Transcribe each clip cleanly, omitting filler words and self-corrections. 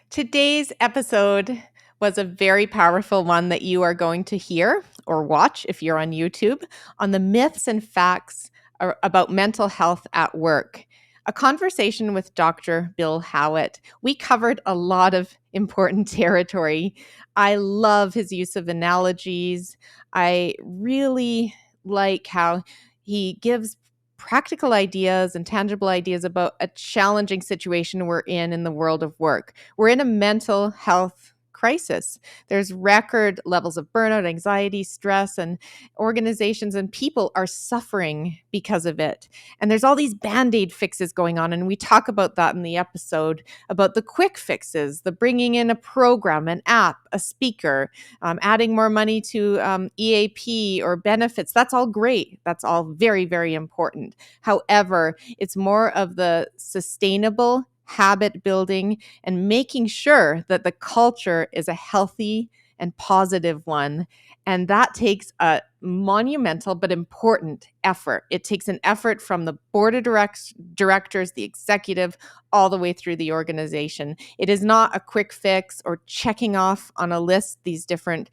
Today's episode was a very powerful one that you are going to hear or watch if you're on YouTube on the myths and facts about mental health at work. A conversation with Dr. Bill Howatt. We covered a lot of important territory. I love his use of analogies. I really like how he gives practical ideas and tangible ideas about a challenging situation we're in the world of work. We're in a mental health crisis. There's record levels of burnout, anxiety, stress, and organizations and people are suffering because of it. And there's all these band-aid fixes going on. And we talk about that in the episode about the quick fixes, the bringing in a program, an app, a speaker, adding more money to EAP or benefits. That's all great. That's all very, very important. However, it's more of the sustainable habit building and making sure that the culture is a healthy and positive one. And that takes a monumental but important effort. It takes an effort from the board of directors, the executive, all the way through the organization. It is not a quick fix or checking off on a list these different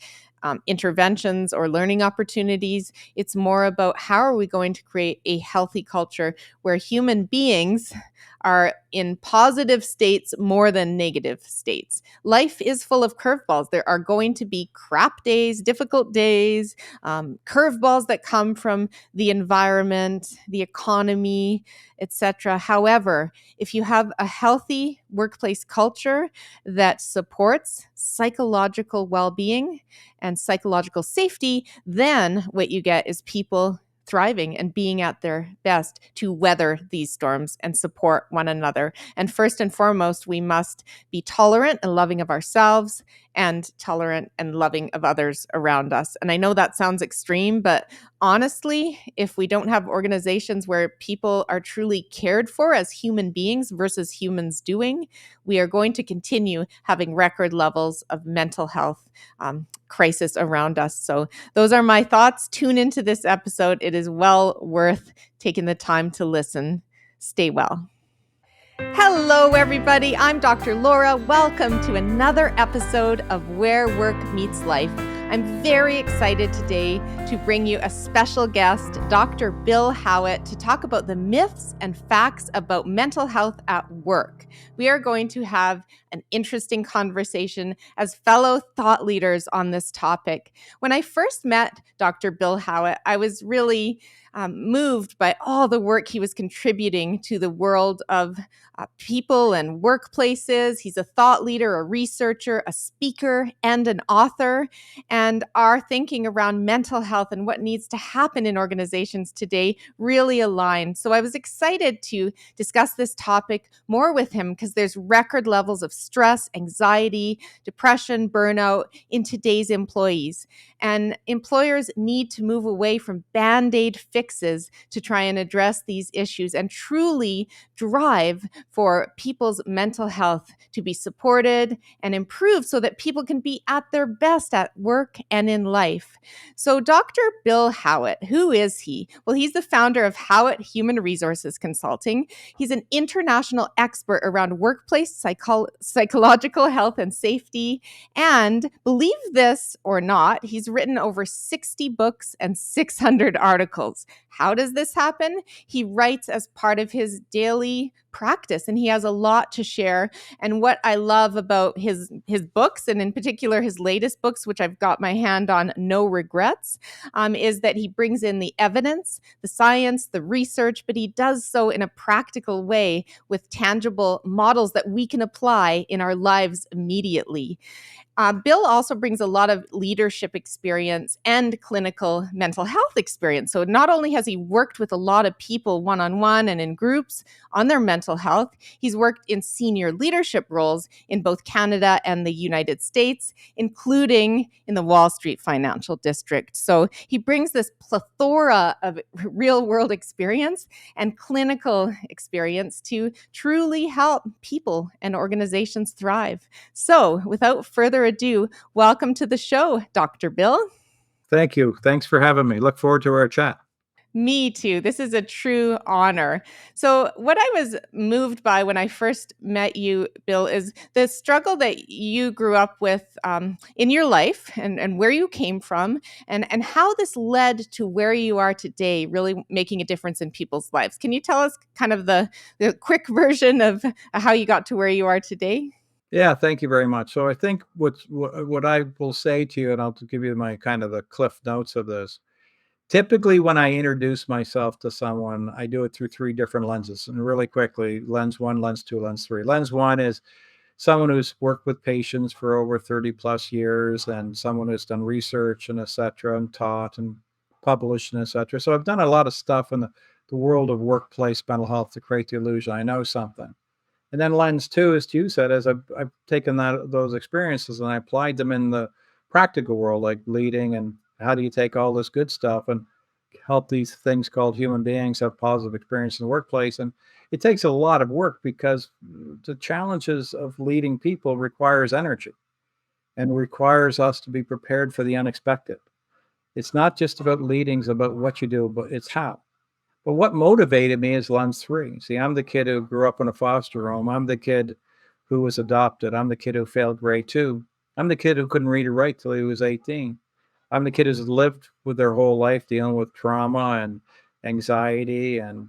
interventions or learning opportunities. It's more about how are we going to create a healthy culture where human beings are in positive states more than negative states. Life is full of curveballs. There are going to be crap days, difficult days, curveballs that come from the environment, the economy, etc. However, if you have a healthy workplace culture that supports psychological well-being and psychological safety, then what you get is people thriving and being at their best to weather these storms and support one another. And first and foremost, we must be tolerant and loving of ourselves and tolerant and loving of others around us. And I know that sounds extreme, but honestly, if we don't have organizations where people are truly cared for as human beings versus humans doing, we are going to continue having record levels of mental health crisis around us. So those are my thoughts. Tune into this episode. It is well worth taking the time to listen. Stay well. Hello, everybody. I'm Dr. Laura. Welcome to another episode of Where Work Meets Life. I'm very excited today to bring you a special guest, Dr. Bill Howatt, to talk about the myths and facts about mental health at work. We are going to have an interesting conversation as fellow thought leaders on this topic. When I first met Dr. Bill Howatt, I was really moved by all the work he was contributing to the world of people and workplaces. He's a thought leader, a researcher, a speaker, and an author. And our thinking around mental health and what needs to happen in organizations today really align. So I was excited to discuss this topic more with him because there's record levels of stress, anxiety, depression, burnout in today's employees. And employers need to move away from band-aid fixes to try and address these issues and truly drive for people's mental health to be supported and improved so that people can be at their best at work and in life. So Dr. Bill Howatt, who is he? Well, he's the founder of Howatt Human Resources Consulting. He's an international expert around workplace psychological health and safety. And believe this or not, he's written over 60 books and 600 articles. How does this happen? He writes as part of his daily practice, and he has a lot to share. And what I love about his books, and in particular his latest books, which I've got my hand on, No Regrets, is that he brings in the evidence, the science, the research, but he does so in a practical way with tangible models that we can apply in our lives immediately. Bill also brings a lot of leadership experience and clinical mental health experience. So not only has he worked with a lot of people one-on-one and in groups on their mental health, he's worked in senior leadership roles in both Canada and the United States, including in the Wall Street Financial District. So he brings this plethora of real-world experience and clinical experience to truly help people and organizations thrive. So without further ado, welcome to the show, Dr. Bill. Thank you. Thanks for having me. Look forward to our chat. Me too. This is a true honor. So, what I was moved by when I first met you, Bill, is the struggle that you grew up with in your life and where you came from, and how this led to where you are today, really making a difference in people's lives. Can you tell us kind of the quick version of how you got to where you are today? Yeah, thank you very much. So I think what I will say to you, and I'll give you my kind of the cliff notes of this. Typically, when I introduce myself to someone, I do it through three different lenses. And really quickly, lens one, lens two, lens three. Lens one is someone who's worked with patients for over 30 plus years and someone who's done research and et cetera, and taught and published and et cetera. So I've done a lot of stuff in the world of workplace mental health to create the illusion I know something. And then lens two, as you said, is I've taken those experiences and I applied them in the practical world, like leading and how do you take all this good stuff and help these things called human beings have positive experience in the workplace. And it takes a lot of work because the challenges of leading people requires energy and requires us to be prepared for the unexpected. It's not just about leading, it's about what you do, but it's how. But what motivated me is lens three. See, I'm the kid who grew up in a foster home. I'm the kid who was adopted. I'm the kid who failed grade two. I'm the kid who couldn't read or write till he was 18. I'm the kid who's lived with their whole life dealing with trauma and anxiety and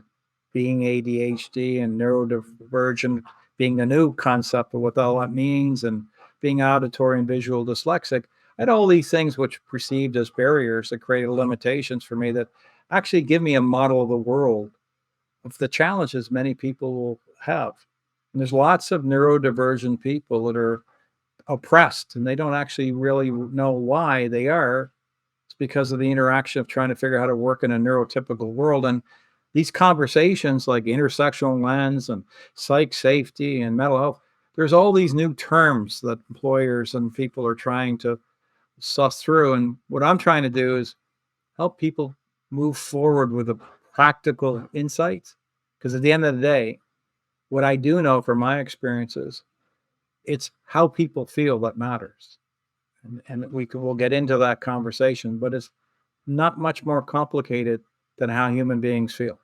being ADHD and neurodivergent, being the new concept of what all that means, and being auditory and visual dyslexic. I had all these things which perceived as barriers that created limitations for me that actually give me a model of the world of the challenges many people will have. And there's lots of neurodivergent people that are oppressed and they don't actually really know why they are. It's because of the interaction of trying to figure out how to work in a neurotypical world. And these conversations like intersectional lens and psych safety and mental health, there's all these new terms that employers and people are trying to suss through. And what I'm trying to do is help people move forward with a practical insights. Because at the end of the day, what I do know from my experiences, it's how people feel that matters. And we'll get into that conversation, but it's not much more complicated than how human beings feel.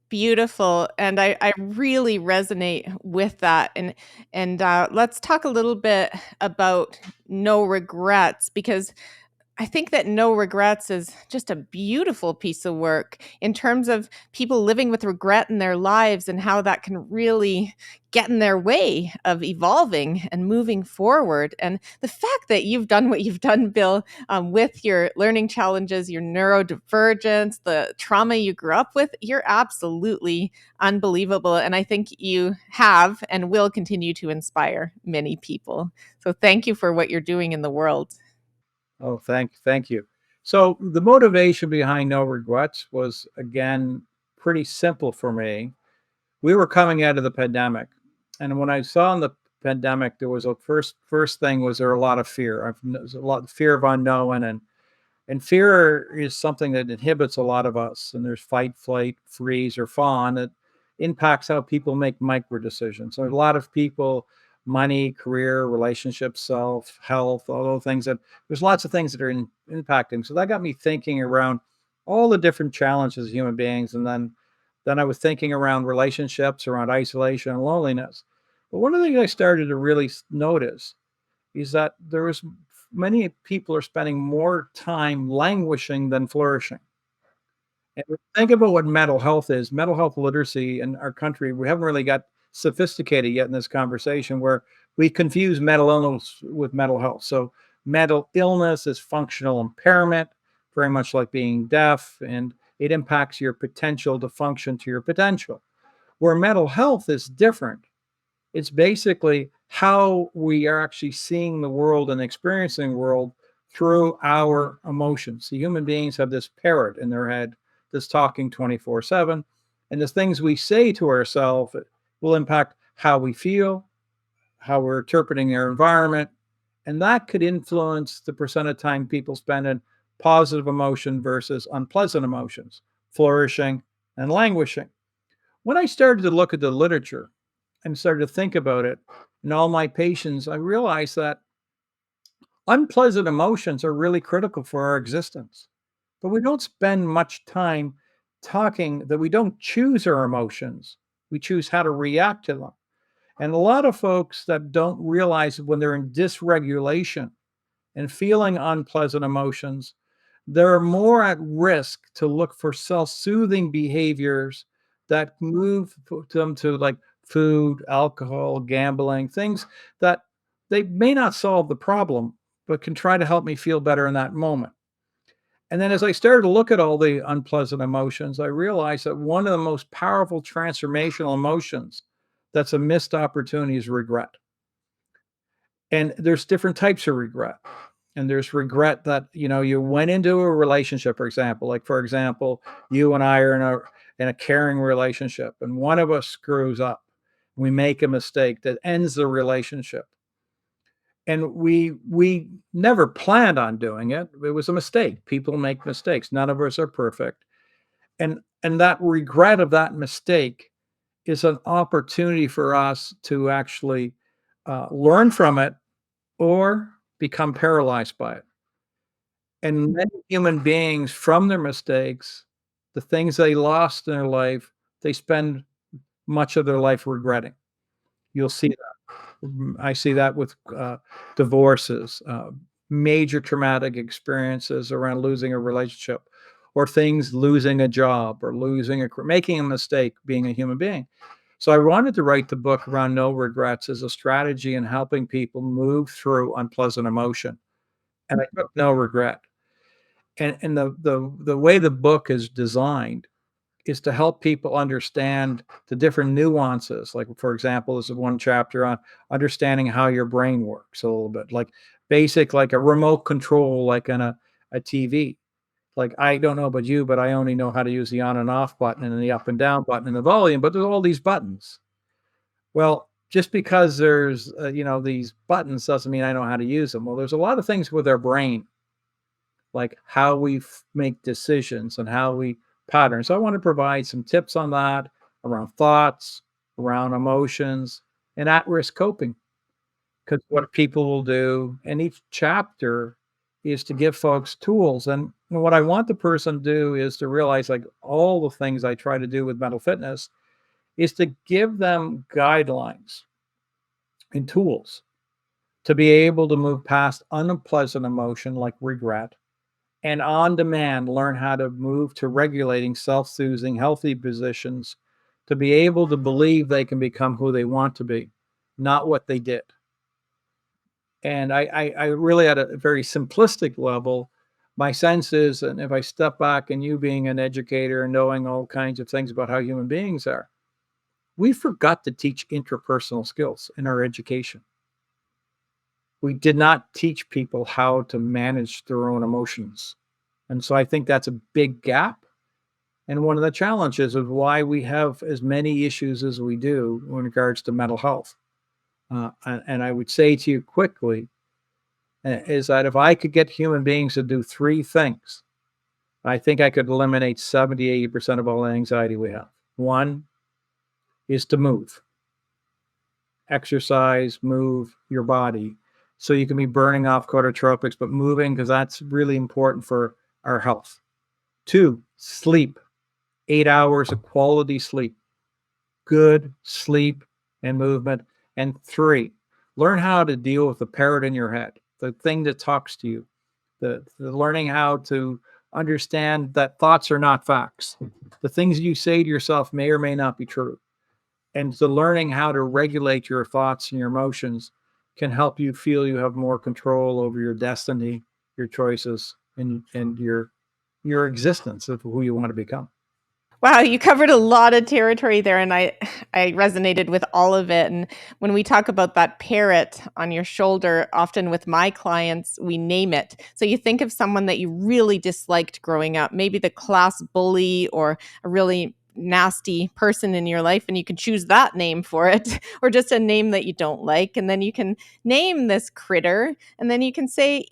Beautiful, and I really resonate with that, and let's talk a little bit about no regrets, because I think that no regrets is just a beautiful piece of work in terms of people living with regret in their lives and how that can really get in their way of evolving and moving forward. And the fact that you've done what you've done, Bill, with your learning challenges, your neurodivergence, the trauma you grew up with, you're absolutely unbelievable. And I think you have and will continue to inspire many people. So thank you for what you're doing in the world. Oh, thank you. So the motivation behind no regrets was again pretty simple for me. We were coming out of the pandemic, and when I saw in the pandemic, there was a first thing was there a lot of fear. There's a lot of fear of unknown, and fear is something that inhibits a lot of us. And there's fight, flight, freeze, or fawn that impacts how people make micro decisions. So a lot of people, money, career, relationships, self, health, all those things that there's lots of things that are impacting. So that got me thinking around all the different challenges of human beings. And then I was thinking around relationships, around isolation and loneliness. But one of the things I started to really notice is that there is many people are spending more time languishing than flourishing. And think about what mental health is. Mental health literacy in our country, we haven't really got sophisticated yet in this conversation where we confuse mental illness with mental health. So mental illness is functional impairment, very much like being deaf, and it impacts your potential to function to your potential. Where mental health is different, it's basically how we are actually seeing the world and experiencing the world through our emotions. So human beings have this parrot in their head that's talking 24/7. And the things we say to ourselves will impact how we feel, how we're interpreting our environment. And that could influence the percent of time people spend in positive emotion versus unpleasant emotions, flourishing and languishing. When I started to look at the literature and started to think about it in all my patients, I realized that unpleasant emotions are really critical for our existence. But we don't spend much time talking that we don't choose our emotions. We choose how to react to them. And a lot of folks that don't realize when they're in dysregulation and feeling unpleasant emotions, they're more at risk to look for self-soothing behaviors that move them to like food, alcohol, gambling, things that they may not solve the problem, but can try to help me feel better in that moment. And then as I started to look at all the unpleasant emotions, I realized that one of the most powerful transformational emotions that's a missed opportunity is regret. And there's different types of regret. And there's regret that, you went into a relationship, for example, like for example, you and I are in a caring relationship and one of us screws up. We make a mistake that ends the relationship. And we never planned on doing it. It was a mistake. People make mistakes. None of us are perfect. And that regret of that mistake is an opportunity for us to actually learn from it or become paralyzed by it. And many human beings, from their mistakes, the things they lost in their life, they spend much of their life regretting. You'll see that. I see that with divorces, major traumatic experiences around losing a relationship, or things losing a job, or making a mistake, being a human being. So I wanted to write the book around no regrets as a strategy in helping people move through unpleasant emotion. And I took no regret. And the way the book is designed is to help people understand the different nuances. Like, for example, there's one chapter on understanding how your brain works a little bit, like basic, like a remote control, like on a TV. Like, I don't know about you, but I only know how to use the on and off button and the up and down button and the volume, but there's all these buttons. Well, just because there's, these buttons doesn't mean I know how to use them. Well, there's a lot of things with our brain, like how we make decisions and how we pattern. So I want to provide some tips on that around thoughts, around emotions, and at-risk coping. Because what people will do, and each chapter is to give folks tools. And what I want the person to do is to realize, like all the things I try to do with mental fitness, is to give them guidelines and tools to be able to move past unpleasant emotion like regret, and on demand learn how to move to regulating self-soothing healthy positions to be able to believe they can become who they want to be, not what they did. And I really, at a very simplistic level, my sense is, and if I step back, and you being an educator and knowing all kinds of things about how human beings are, we forgot to teach interpersonal skills in our education. We did not teach people how to manage their own emotions. And so I think that's a big gap. And one of the challenges of why we have as many issues as we do in regards to mental health. And I would say to you quickly is that if I could get human beings to do three things, I think I could eliminate 70, 80% of all the anxiety we have. One is to move, exercise, move your body. So you can be burning off corticotropics, but moving, because that's really important for our health. Two, sleep. 8 hours of quality sleep, good sleep and movement. And three, learn how to deal with the parrot in your head, the thing that talks to you, the learning how to understand that thoughts are not facts. The things you say to yourself may or may not be true. And the learning how to regulate your thoughts and your emotions can help you feel you have more control over your destiny, your choices, and your existence of who you want to become. Wow, you covered a lot of territory there, and I resonated with all of it. And when we talk about that parrot on your shoulder, often with my clients, we name it. So you think of someone that you really disliked growing up, maybe the class bully or a really nasty person in your life, and you can choose that name for it, or just a name that you don't like, and then you can name this critter, and then you can say,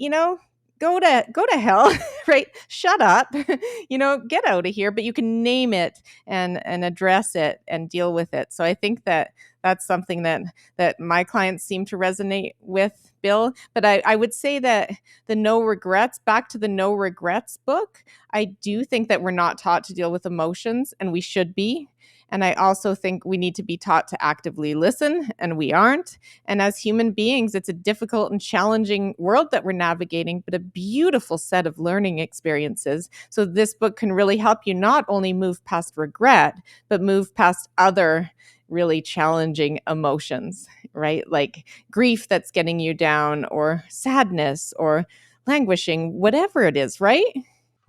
go to hell, right? Shut up. Get out of here, but you can name it and address it and deal with it. So I think that That's something that my clients seem to resonate with, Bill. But I would say that the no regrets, back to the no regrets book, I do think that we're not taught to deal with emotions, and we should be. And I also think we need to be taught to actively listen, and we aren't. And as human beings, it's a difficult and challenging world that we're navigating, but a beautiful set of learning experiences. So, this book can really help you not only move past regret, but move past other really challenging emotions, right? Like grief that's getting you down, or sadness, or languishing, whatever it is, right?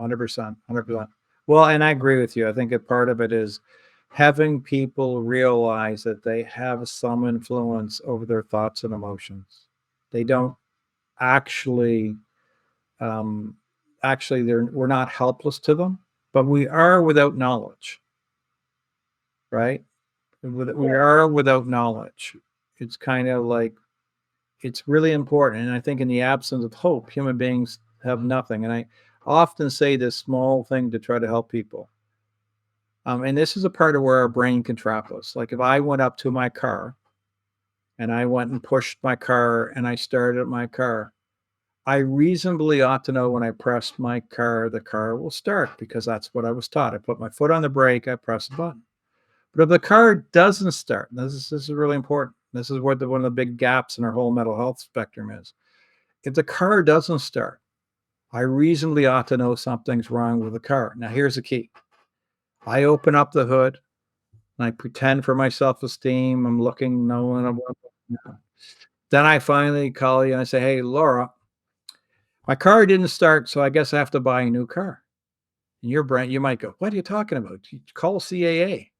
100%. 100%. Well, and I agree with you. I think a part of it is having people realize that they have some influence over their thoughts and emotions. They don't actually, um, actually, we're not helpless to them, but we are without knowledge, right? We are without knowledge. It's kind of like it's really important. And I think in the absence of hope, human beings have nothing. And I often say this small thing to try to help people. And this is a part of where our brain can trap us. Like if I went up to my car and I went and pushed my car and I started my car, I reasonably ought to know when I press my car, the car will start because that's what I was taught. I put my foot on the brake, I press the button. But if the car doesn't start, this is really important. This is what one of the big gaps in our whole mental health spectrum is. If the car doesn't start, I reasonably ought to know something's wrong with the car. Now, here's the key. I open up the hood and I pretend for my self-esteem. I'm looking, no one. Then I finally call you and I say, hey, Laura, my car didn't start, so I guess I have to buy a new car. And your brain, you might go, what are you talking about? You call CAA.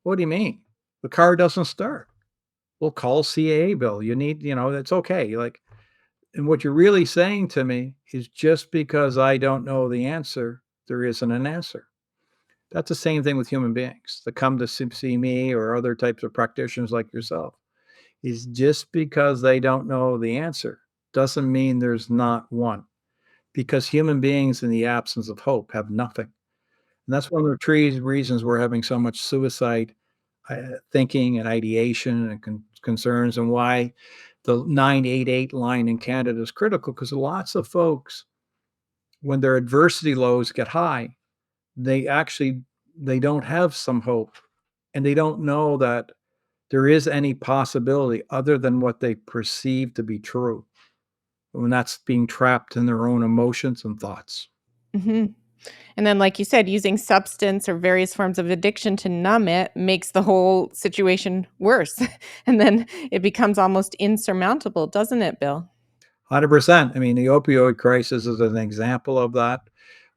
What do you mean? The car doesn't start. Well, call CAA, Bill. You need, it's okay. Like, and what you're really saying to me is just because I don't know the answer, there isn't an answer. That's the same thing with human beings that come to see me or other types of practitioners like yourself. Is just because they don't know the answer doesn't mean there's not one. Because human beings, in the absence of hope, have nothing. And that's one of the reasons we're having so much suicide thinking and ideation and concerns, and why the 988 line in Canada is critical because lots of folks, when their adversity lows get high, they actually they don't have some hope, and they don't know that there is any possibility other than what they perceive to be true, when that's being trapped in their own emotions and thoughts. Hmm. And then, like you said, using substance or various forms of addiction to numb it makes the whole situation worse. And then it becomes almost insurmountable, doesn't it, Bill? 100%. I mean, the opioid crisis is an example of that.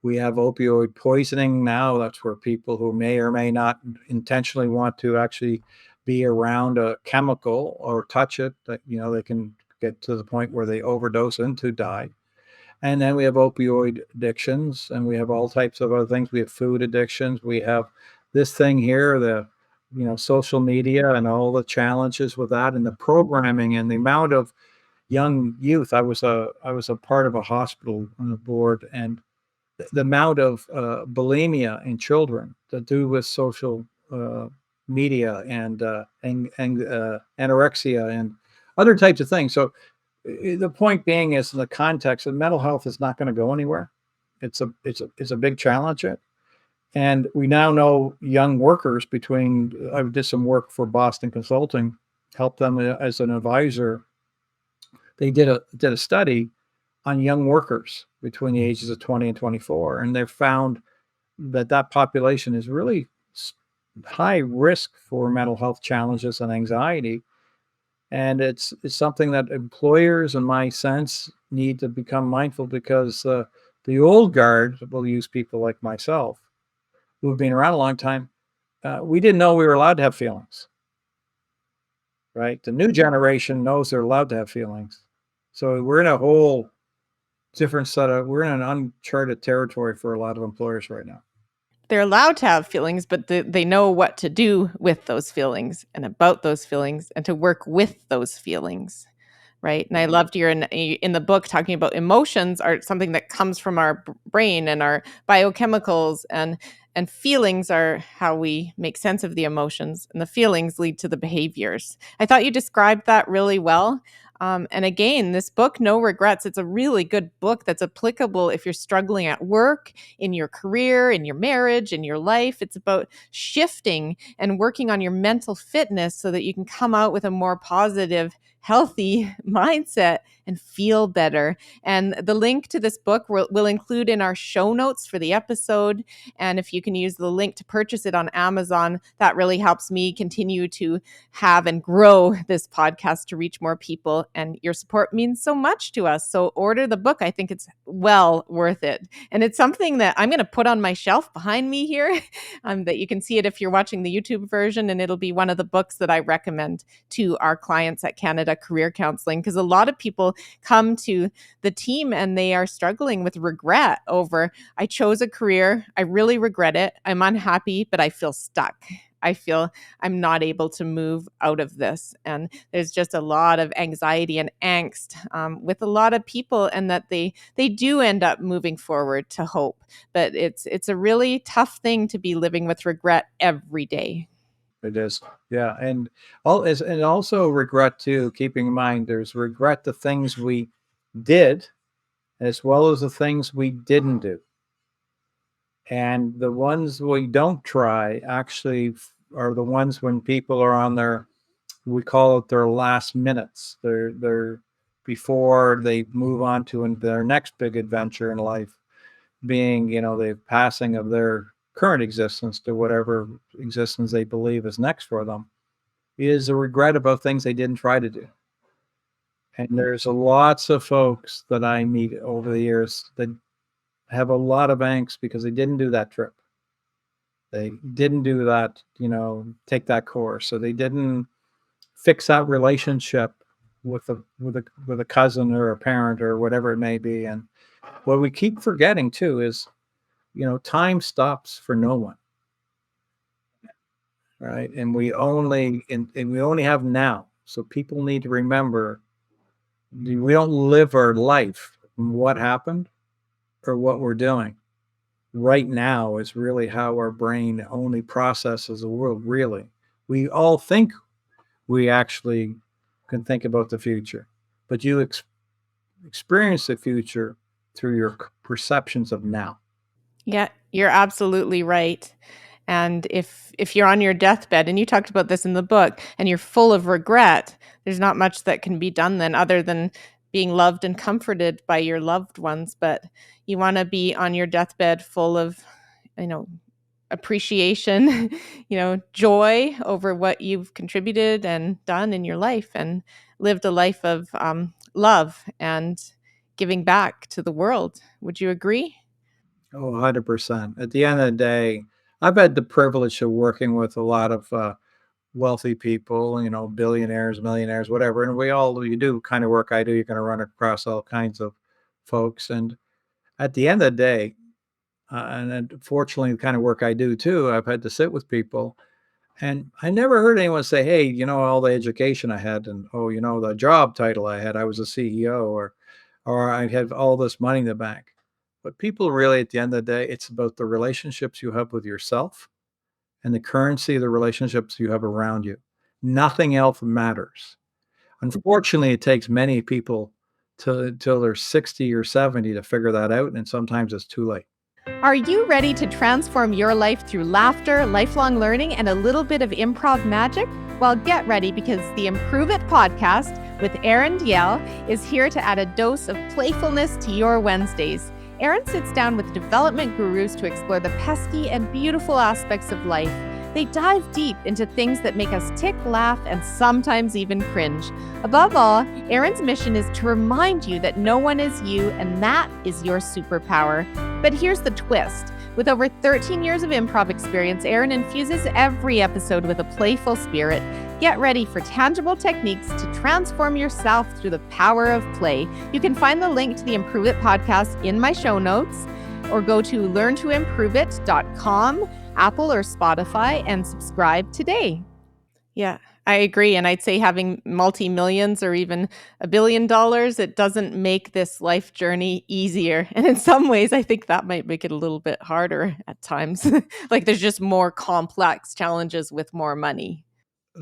We have opioid poisoning now. That's where people who may or may not intentionally want to actually be around a chemical or touch it, that they can get to the point where they overdose and to die. And then we have opioid addictions, and we have all types of other things. We have food addictions. We have this thing here, the social media and all the challenges with that, and the programming and the amount of young youth. I was a part of a hospital on the board, and the amount of bulimia in children to do with social media and anorexia and other types of things. So the point being is, in the context of mental health, is not going to go anywhere. It's a big challenge. And we now know young workers. Between I did some work for Boston Consulting, helped them as an advisor. They did a study on young workers between the ages of 20 and 24, and they found that population is really high risk for mental health challenges and anxiety. And it's something that employers, in my sense, need to become mindful, because the old guard will use people like myself who have been around a long time. We didn't know we were allowed to have feelings, right? The new generation knows they're allowed to have feelings. So we're in a whole different set of, we're in an uncharted territory for a lot of employers right now. They're allowed to have feelings, but they know what to do with those feelings and about those feelings and to work with those feelings. right? And I loved your in the book talking about emotions are something that comes from our brain and our biochemicals, and feelings are how we make sense of the emotions, and the feelings lead to the behaviors. I thought you described that really well. And again, this book, No Regrets, it's a really good book that's applicable if you're struggling at work, in your career, in your marriage, in your life. It's about shifting and working on your mental fitness so that you can come out with a more positive, healthy mindset and feel better. And the link to this book we'll include in our show notes for the episode. And if you can use the link to purchase it on Amazon, that really helps me continue to have and grow this podcast to reach more people. And your support means so much to us. So order the book. I think it's well worth it. And it's something that I'm going to put on my shelf behind me here, that you can see it if you're watching the YouTube version. And it'll be one of the books that I recommend to our clients at Canada Career Counseling, because a lot of people come to the team and they are struggling with regret over, I chose a career, I really regret it, I'm unhappy, but I feel stuck. I feel I'm not able to move out of this. And there's just a lot of anxiety and angst with a lot of people, and that they do end up moving forward to hope. But it's a really tough thing to be living with regret every day. It is. Yeah. And and also regret too, keeping in mind there's regret the things we did as well as the things we didn't do. And the ones we don't try actually are the ones when people are on their, we call it their last minutes. They're before they move on to their next big adventure in life, being, the passing of their current existence to whatever existence they believe is next for them, is a regret about things they didn't try to do. And there's lots of folks that I meet over the years that have a lot of angst because they didn't do that trip. They didn't do that, take that course. So they didn't fix that relationship with a cousin or a parent or whatever it may be. And what we keep forgetting too is, time stops for no one, right? And we only have now. So people need to remember we don't live our life from what happened or what we're doing. Right now is really how our brain only processes the world, really. We all think we actually can think about the future, but you experience the future through your perceptions of now. Yeah, you're absolutely right. And if you're on your deathbed, and you talked about this in the book, and you're full of regret, there's not much that can be done then other than being loved and comforted by your loved ones. But you want to be on your deathbed full of, you know, appreciation, joy over what you've contributed and done in your life, and lived a life of love and giving back to the world. Would you agree? Oh, 100%. At the end of the day, I've had the privilege of working with a lot of wealthy people, billionaires, millionaires, whatever. And you do kind of work I do, you're going to run across all kinds of folks. And at the end of the day, and unfortunately, the kind of work I do too, I've had to sit with people. And I never heard anyone say, hey, all the education I had, and oh, the job title I had, I was a CEO, or I had all this money in the bank. But people really, at the end of the day, it's about the relationships you have with yourself and the currency of the relationships you have around you. Nothing else matters. Unfortunately, it takes many people till they're 60 or 70 to figure that out, and sometimes it's too late. Are you ready to transform your life through laughter, lifelong learning, and a little bit of improv magic? Well, get ready, because the Improve It podcast with Erin Diel is here to add a dose of playfulness to your Wednesdays. Erin sits down with development gurus to explore the pesky and beautiful aspects of life. They dive deep into things that make us tick, laugh, and sometimes even cringe. Above all, Erin's mission is to remind you that no one is you, and that is your superpower. But here's the twist. With over 13 years of improv experience, Erin infuses every episode with a playful spirit. Get ready for tangible techniques to transform yourself through the power of play. You can find the link to the Improve It podcast in my show notes, or go to learntoimproveit.com, Apple or Spotify, and subscribe today. Yeah, I agree. And I'd say having multi millions or even $1 billion, it doesn't make this life journey easier. And in some ways, I think that might make it a little bit harder at times. Like there's just more complex challenges with more money.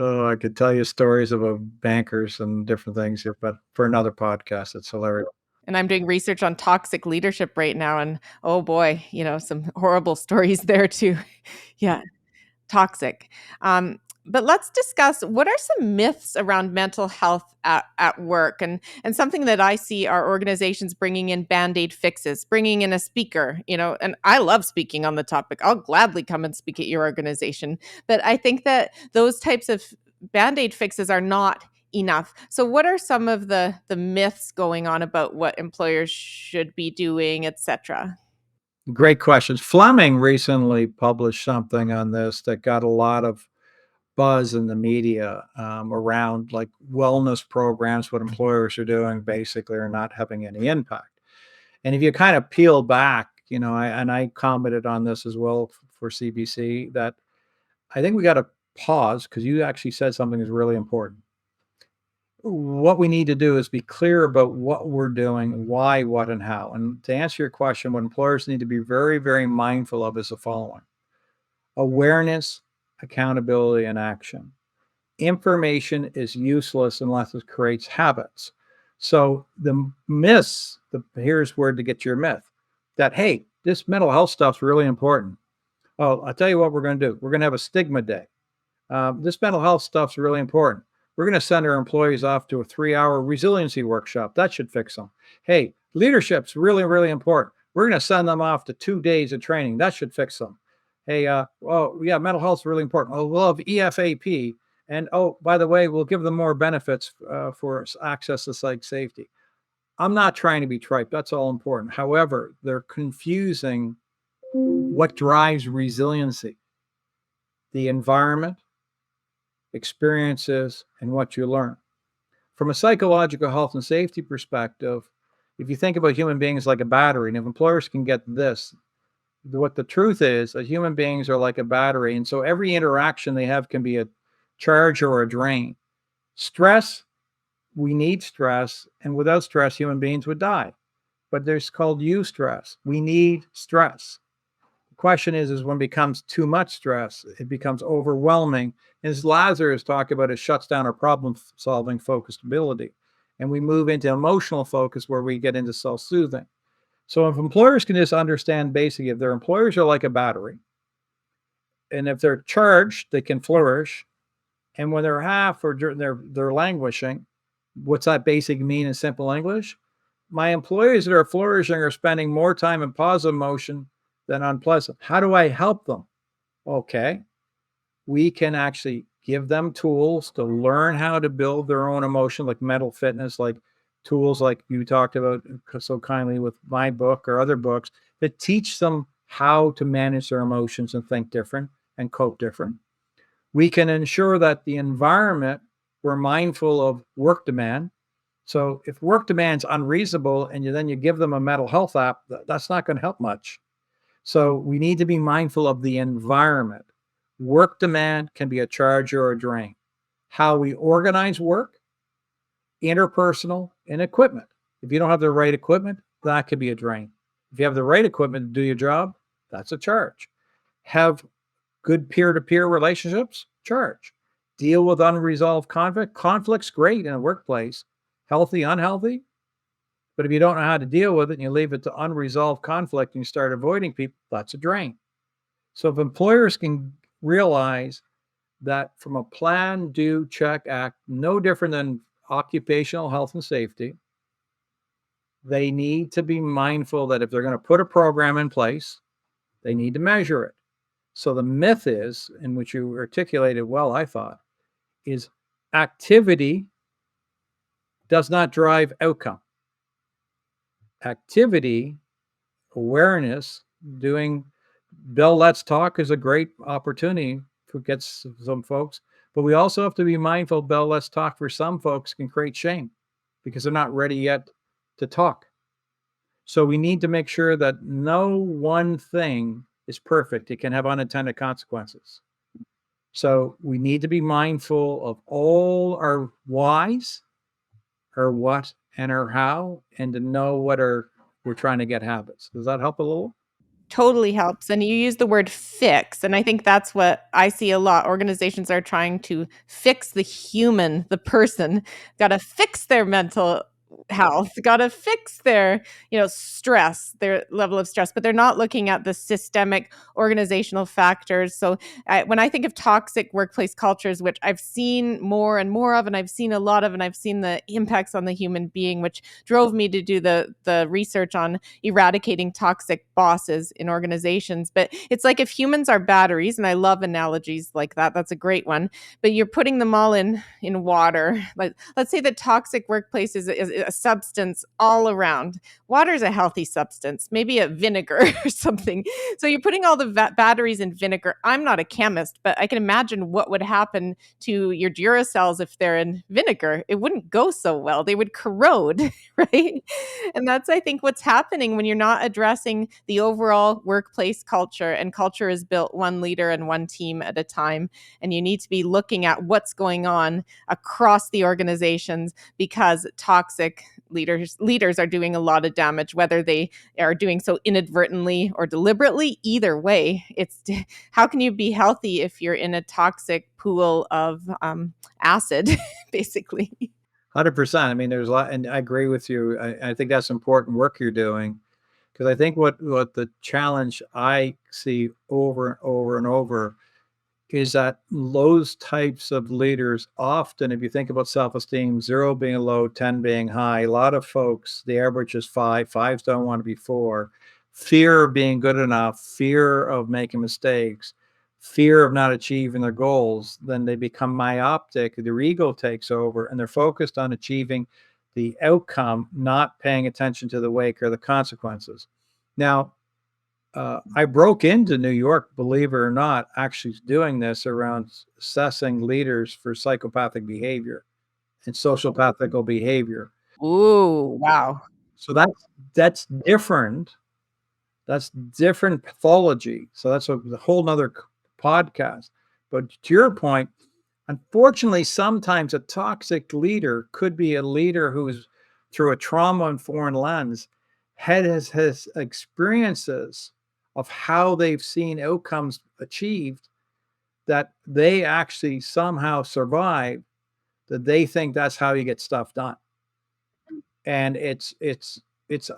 Oh, I could tell you stories about bankers and different things here, but for another podcast, it's hilarious. And I'm doing research on toxic leadership right now. And oh boy, some horrible stories there too. Yeah. Toxic. But let's discuss what are some myths around mental health at work, and something that I see are organizations bringing in band-aid fixes, bringing in a speaker, and I love speaking on the topic. I'll gladly come and speak at your organization. But I think that those types of band-aid fixes are not enough. So what are some of the myths going on about what employers should be doing, etc.? Great questions. Fleming recently published something on this that got a lot of buzz in the media around like wellness programs, what employers are doing basically are not having any impact. And if you kind of peel back, I commented on this as well for CBC that I think we got to pause because you actually said something is really important. What we need to do is be clear about what we're doing, why, what, and how. And to answer your question, what employers need to be very, very mindful of is the following: awareness, accountability, and action. Information is useless unless it creates habits. So the myths, here's where to get your myth that, hey, this mental health stuff's really important. Oh, I'll tell you what we're going to do. We're going to have a stigma day. This mental health stuff's really important. We're going to send our employees off to a 3-hour resiliency workshop. That should fix them. Hey, leadership's really, really important. We're going to send them off to 2 days of training. That should fix them. Hey, oh, yeah, mental health's really important. Oh, we'll have EFAP. And oh, by the way, we'll give them more benefits for access to psych safety. I'm not trying to be trite. That's all important. However, they're confusing what drives resiliency: the environment, experiences, and what you learn. From a psychological health and safety perspective, if you think about human beings like a battery, and if employers can get this, what the truth is that human beings are like a battery. And so every interaction they have can be a charge or a drain. Stress, we need stress. And without stress, human beings would die. But there's called eustress. We need stress. The question is when it becomes too much stress, it becomes overwhelming. As Lazarus talked about, it shuts down our problem solving focused ability. And we move into emotional focus where we get into self soothing. So if employers can just understand basically, if their employers are like a battery, and if they're charged, they can flourish. And when they're half or they're languishing, what's that basic mean in simple English? My employees that are flourishing are spending more time in positive emotion than unpleasant. How do I help them? Okay, we can actually give them tools to learn how to build their own emotion, like mental fitness, like tools like you talked about so kindly with my book or other books that teach them how to manage their emotions and think different and cope different. We can ensure that the environment, we're mindful of work demand. So if work demand's unreasonable and then you give them a mental health app, that's not going to help much. So we need to be mindful of the environment. Work demand can be a charge or a drain. How we organize work, interpersonal, and equipment. If you don't have the right equipment, that could be a drain. If you have the right equipment to do your job, that's a charge. Have good peer-to-peer relationships, charge. Deal with unresolved conflict. Conflict's great in a workplace. Healthy, unhealthy. But if you don't know how to deal with it and you leave it to unresolved conflict and you start avoiding people, that's a drain. So if employers can realize that from a plan, do, check, act, no different than occupational health and safety, they need to be mindful that if they're going to put a program in place, they need to measure it. So the myth is, in which you articulated well, I thought, is activity does not drive outcome. Activity, awareness, doing Bill Let's Talk is a great opportunity to get some folks, but we also have to be mindful Bill Let's Talk for some folks can create shame because they're not ready yet to talk. So we need to make sure that no one thing is perfect. It can have unintended consequences. So we need to be mindful of all our whys, our what, and our how, and to know what our we're trying to get habits. Does that help a little? Totally helps, and you use the word fix, and I think that's what I see a lot. Organizations are trying to fix the human, the person, gotta fix their mental health, gotta fix their, stress, their level of stress, but they're not looking at the systemic organizational factors. So, when I think of toxic workplace cultures, which I've seen more and more of, and I've seen a lot of, and I've seen the impacts on the human being, which drove me to do the research on eradicating toxic bosses in organizations. But it's like if humans are batteries, and I love analogies like that. That's a great one. But you're putting them all in water. Like let's say the toxic workplace is a substance all around. Water is a healthy substance, maybe a vinegar or something. So you're putting all the batteries in vinegar. I'm not a chemist, but I can imagine what would happen to your Duracells if they're in vinegar. It wouldn't go so well. They would corrode, right? And that's, I think, what's happening when you're not addressing the overall workplace culture. And culture is built one leader and one team at a time. And you need to be looking at what's going on across the organizations, because toxic leaders are doing a lot of damage, whether they are doing so inadvertently or deliberately. Either way, it's how can you be healthy if you're in a toxic pool of acid, basically. 100%. I mean, there's a lot, and I agree with you. I think that's important work you're doing because I think what the challenge I see over and over and over is that those types of leaders often, if you think about self-esteem, 0 being low, 10 being high, a lot of folks, the average is 5, 5s don't want to be 4. Fear of being good enough, fear of making mistakes, fear of not achieving their goals, then they become myopic, their ego takes over, and they're focused on achieving the outcome, not paying attention to the wake or the consequences. Now, I broke into New York, believe it or not, actually doing this around assessing leaders for psychopathic behavior and sociopathical behavior. Ooh, wow. So that's different. That's different pathology. So that's a whole nother podcast. But to your point, unfortunately, sometimes a toxic leader could be a leader who's through a trauma and foreign lens has experiences of how they've seen outcomes achieved that they actually somehow survive, that they think that's how you get stuff done. And it's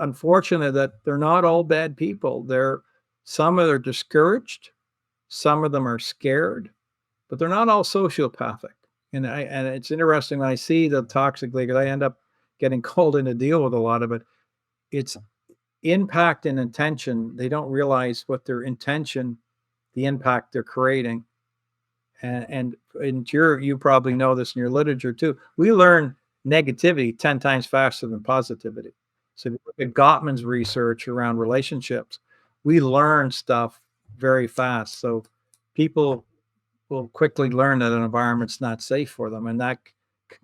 unfortunate that they're not all bad people. They're some of them are discouraged, some of them are scared, but they're not all sociopathic. And it's interesting when I see the toxic leaguers, I end up getting called in to deal with a lot of it. It's impact and intention. They don't realize what their intention, the impact they're creating. And you probably know this in your literature too. We learn negativity 10 times faster than positivity. So if you look at Gottman's research around relationships, we learn stuff very fast. So people will quickly learn that an environment's not safe for them, and that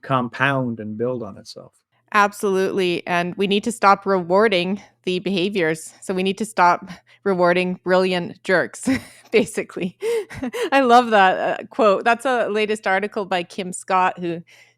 compound and build on itself. Absolutely. And we need to stop rewarding the behaviors. So we need to stop rewarding brilliant jerks, basically. I love that quote. That's a latest article by Kim Scott,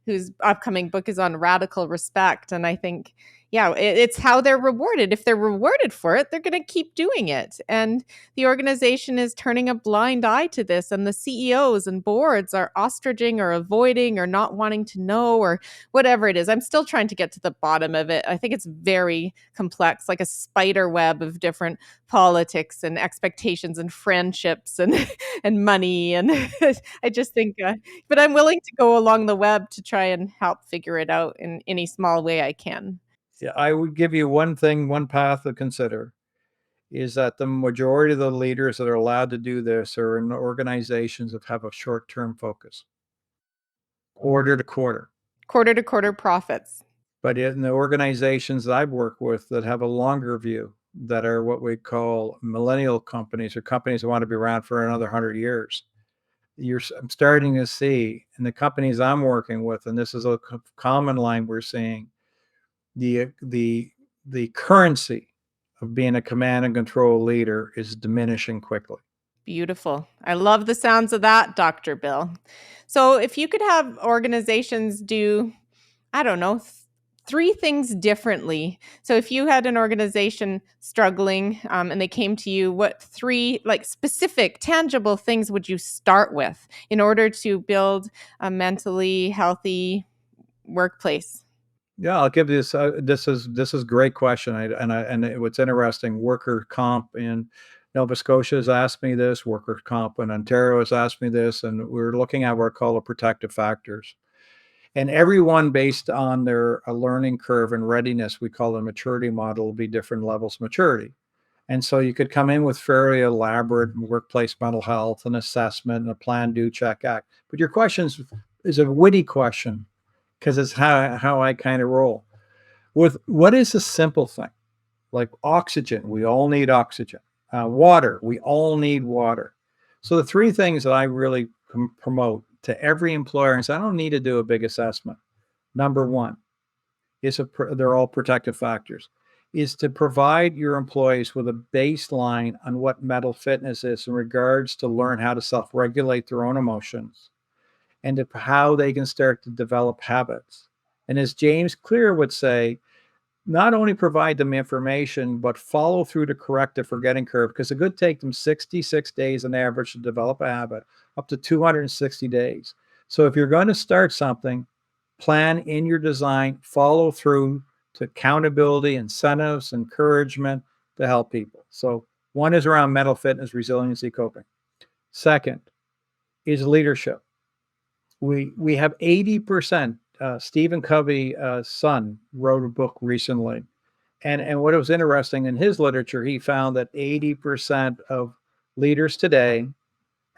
whose upcoming book is on radical respect. And I think, yeah, it's how they're rewarded. If they're rewarded for it, they're going to keep doing it. And the organization is turning a blind eye to this. And the CEOs and boards are ostriching or avoiding or not wanting to know or whatever it is. I'm still trying to get to the bottom of it. I think it's very complex, like a spider web of different politics and expectations and friendships and and money. And I just think, but I'm willing to go along the web to try and help figure it out in any small way I can. Yeah, I would give you one thing, one path to consider is that the majority of the leaders that are allowed to do this are in organizations that have a short-term focus, quarter to quarter. Quarter to quarter profits. But in the organizations that I've worked with that have a longer view, that are what we call millennial companies or companies that want to be around for another 100 years, I'm starting to see in the companies I'm working with, and this is a common line we're seeing, the currency of being a command and control leader is diminishing quickly. Beautiful. I love the sounds of that, Dr. Bill. So, if you could have organizations do, I don't know, three things differently. So, if you had an organization struggling and they came to you, what three, like, specific, tangible things would you start with in order to build a mentally healthy workplace? Yeah, I'll give this. This is a great question. What's interesting, worker comp in Nova Scotia has asked me this. Worker comp in Ontario has asked me this, and we're looking at what are called the protective factors. And everyone, based on their learning curve and readiness, we call the maturity model, will be different levels of maturity. And so you could come in with fairly elaborate workplace mental health, an assessment, and a plan, do, check, act. But your question is a witty question because it's how I kind of roll. With what is a simple thing? Like oxygen, we all need oxygen. Water, we all need water. So the three things that I really promote to every employer, and so I don't need to do a big assessment. Number one is they're all protective factors, is to provide your employees with a baseline on what mental fitness is in regards to learn how to self-regulate their own emotions and to how they can start to develop habits. And as James Clear would say, not only provide them information, but follow through the corrective forgetting curve, because it could take them 66 days on average to develop a habit, up to 260 days. So if you're going to start something, plan in your design, follow through to accountability, incentives, encouragement to help people. So one is around mental fitness, resiliency, coping. Second is leadership. We have 80%. Stephen Covey's son wrote a book recently. And what was interesting in his literature, he found that 80% of leaders today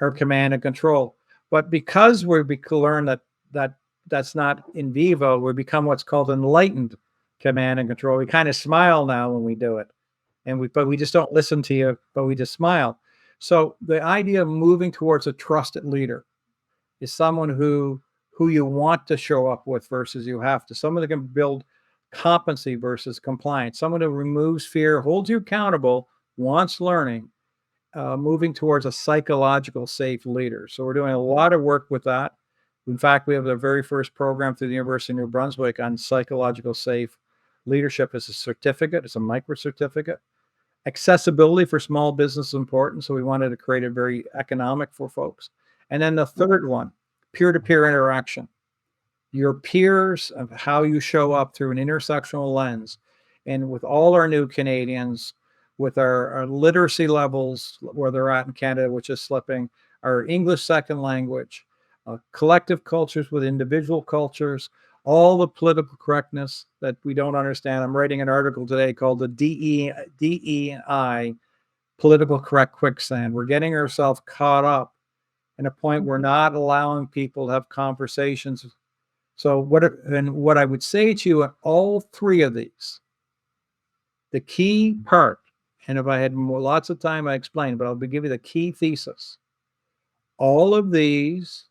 are command and control. But because we learn that that's not in vivo, we become what's called enlightened command and control. We kind of smile now when we do it, but we just don't listen to you, but we just smile. So the idea of moving towards a trusted leader is someone who you want to show up with versus you have to. Someone that can build competency versus compliance. Someone who removes fear, holds you accountable, wants learning, moving towards a psychological safe leader. So we're doing a lot of work with that. In fact, we have the very first program through the University of New Brunswick on psychological safe leadership as a certificate. It's a micro certificate. Accessibility for small business is important, so we wanted to create it very economic for folks. And then the third one, peer-to-peer interaction. Your peers, of how you show up through an intersectional lens. And with all our new Canadians, with our literacy levels where they're at in Canada, which is slipping, our English second language, collective cultures with individual cultures, all the political correctness that we don't understand. I'm writing an article today called the DEI political correct quicksand. We're getting ourselves caught up in a point we're not allowing people to have conversations. So what I would say to you in all three of these, the key part, and if I had lots of time, I explain, but I'll give you the key thesis. All of these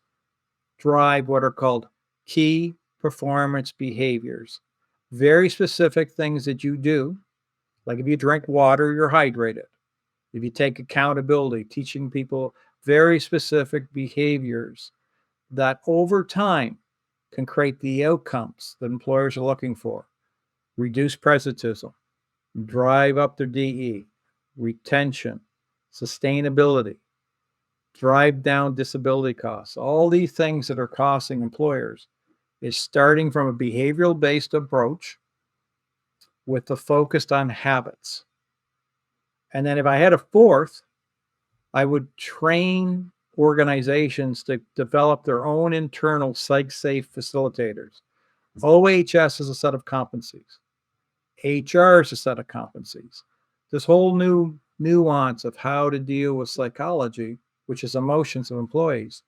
drive what are called key performance behaviors, very specific things that you do. Like if you drink water, you're hydrated. If you take accountability, teaching people very specific behaviors that over time can create the outcomes that employers are looking for. Reduce presentism, drive up their DE, retention, sustainability, drive down disability costs. All these things that are costing employers is starting from a behavioral based approach with the focus on habits. And then if I had a fourth, I would train organizations to develop their own internal psych safe facilitators. OHS is a set of competencies. HR is a set of competencies. This whole new nuance of how to deal with psychology, which is emotions of employees,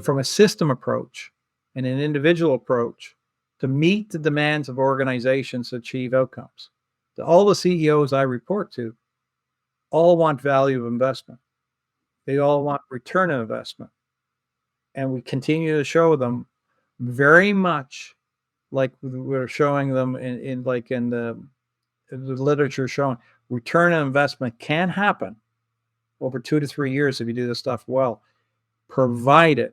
from a system approach and an individual approach to meet the demands of organizations to achieve outcomes. All the CEOs I report to all want value of investment. They all want return on investment. And we continue to show them very much like we're showing them in the literature showing return on investment can happen over 2 to 3 years if you do this stuff well, provided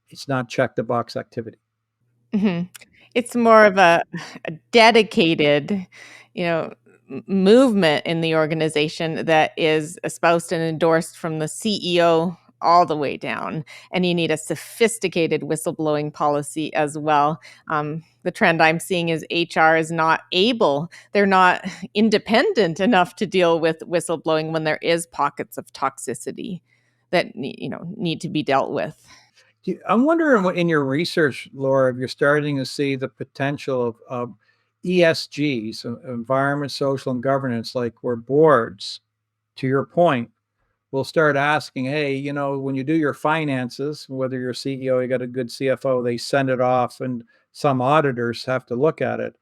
it's not check the box activity. Mhm. It's more of a dedicated, you know, movement in the organization that is espoused and endorsed from the CEO all the way down, and you need a sophisticated whistleblowing policy as well. The trend I'm seeing is HR is not able, they're not independent enough to deal with whistleblowing when there is pockets of toxicity that need to be dealt with. I'm wondering what in your research, Laura, if you're starting to see the potential of ESGs, environment, social, and governance, like where boards, to your point, will start asking, hey, when you do your finances, whether you're CEO, you got a good CFO, they send it off and some auditors have to look at it.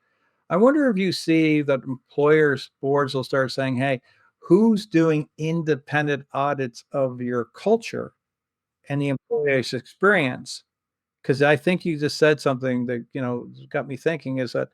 I wonder if you see that employers' boards will start saying, hey, who's doing independent audits of your culture and the employee's experience? Because I think you just said something that, got me thinking is that,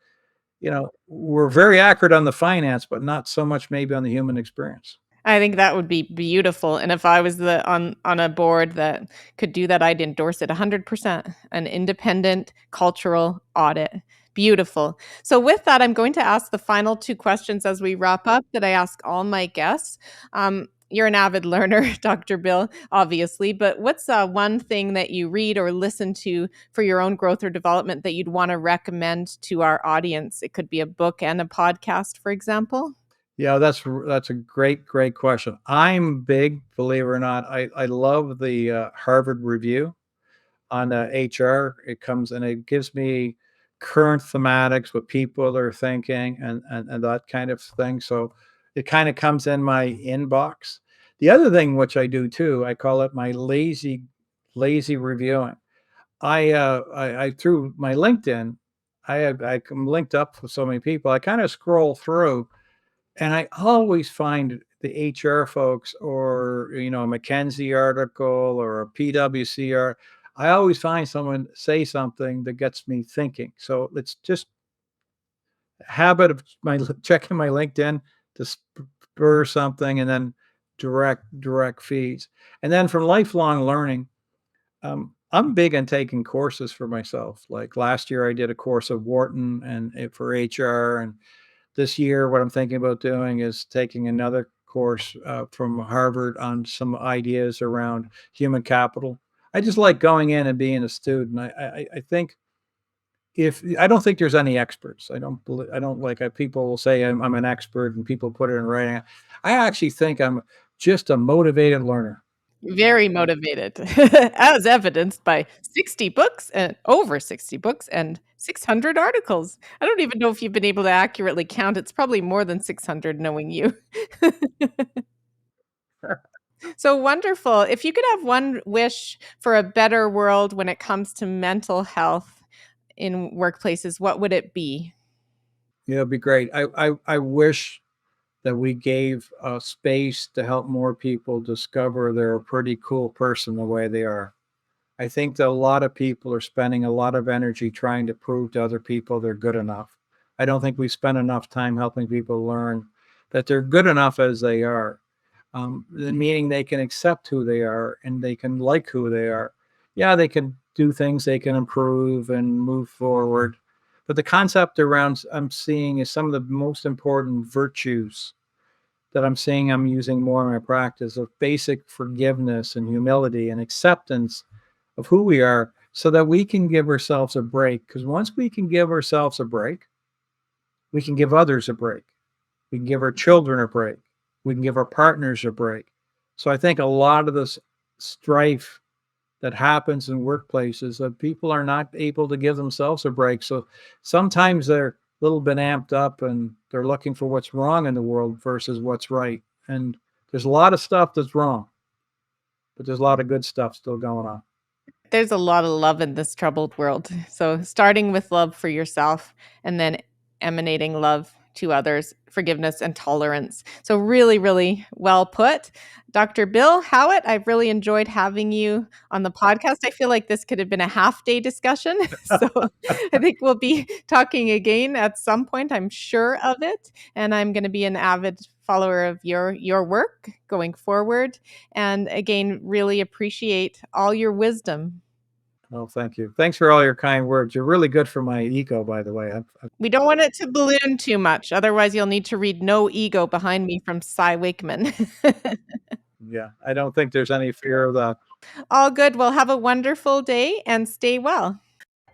we're very accurate on the finance, but not so much maybe on the human experience. I think that would be beautiful, and if I was the on a board that could do that, I'd endorse it 100%, an independent cultural audit. Beautiful. So with that, I'm going to ask the final 2 questions as we wrap up that I ask all my guests. You're an avid learner, Dr. Bill, obviously, but what's, one thing that you read or listen to for your own growth or development that you'd wanna recommend to our audience? It could be a book and a podcast, for example. Yeah, that's a great, great question. I'm big, believe it or not. I love the Harvard Review on HR. It comes and it gives me current thematics, what people are thinking, and that kind of thing. So it kind of comes in my inbox. The other thing which I do too, I call it my lazy reviewing. I through my LinkedIn, I'm linked up with so many people. I kind of scroll through and I always find the HR folks or, a McKinsey article or a PwC I always find someone say something that gets me thinking. So it's just a habit of checking my LinkedIn to spur something and then direct feeds. And then from lifelong learning, I'm big on taking courses for myself. Like last year I did a course of Wharton and for HR, and this year, what I'm thinking about doing is taking another course from Harvard on some ideas around human capital. I just like going in and being a student. I think if I don't think there's any experts. I don't like people will say I'm an expert and people put it in writing. I actually think I'm just a motivated learner. Very motivated, as evidenced by 60 books and over 60 books and 600 articles. I don't even know if you've been able to accurately count. It's probably more than 600 knowing you. So wonderful. If you could have one wish for a better world when it comes to mental health in workplaces, what would it be? Yeah, it'd be great. I wish that we gave space to help more people discover they're a pretty cool person the way they are. I think that a lot of people are spending a lot of energy trying to prove to other people they're good enough. I don't think we spend enough time helping people learn that they're good enough as they are, meaning they can accept who they are and they can like who they are. Yeah, they can do things, they can improve and move forward. But the concept around I'm seeing is some of the most important virtues that I'm seeing I'm using more in my practice of basic forgiveness and humility and acceptance of who we are so that we can give ourselves a break. Because once we can give ourselves a break, we can give others a break. We can give our children a break. We can give our partners a break. So I think a lot of this strife that happens in workplaces that people are not able to give themselves a break. So sometimes they're a little bit amped up and they're looking for what's wrong in the world versus what's right. And there's a lot of stuff that's wrong, but there's a lot of good stuff still going on. There's a lot of love in this troubled world. So starting with love for yourself and then emanating love to others, forgiveness and tolerance. So really, really well put. Dr. Bill Howatt, I've really enjoyed having you on the podcast. I feel like this could have been a half day discussion. So I think we'll be talking again at some point. I'm sure of it. And I'm going to be an avid follower of your work going forward. And again, really appreciate all your wisdom. Oh, thank you. Thanks for all your kind words. You're really good for my ego, by the way. We don't want it to balloon too much. Otherwise, you'll need to read No Ego behind me from Cy Wakeman. Yeah, I don't think there's any fear of that. All good. Well, have a wonderful day and stay well.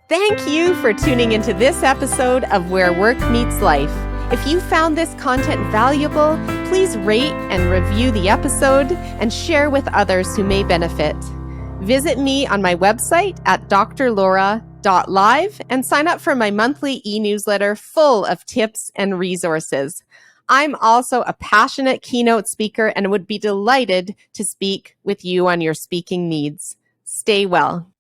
Thank you for tuning into this episode of Where Work Meets Life. If you found this content valuable, please rate and review the episode and share with others who may benefit. Visit me on my website at drlaura.live and sign up for my monthly e-newsletter full of tips and resources. I'm also a passionate keynote speaker and would be delighted to speak with you on your speaking needs. Stay well.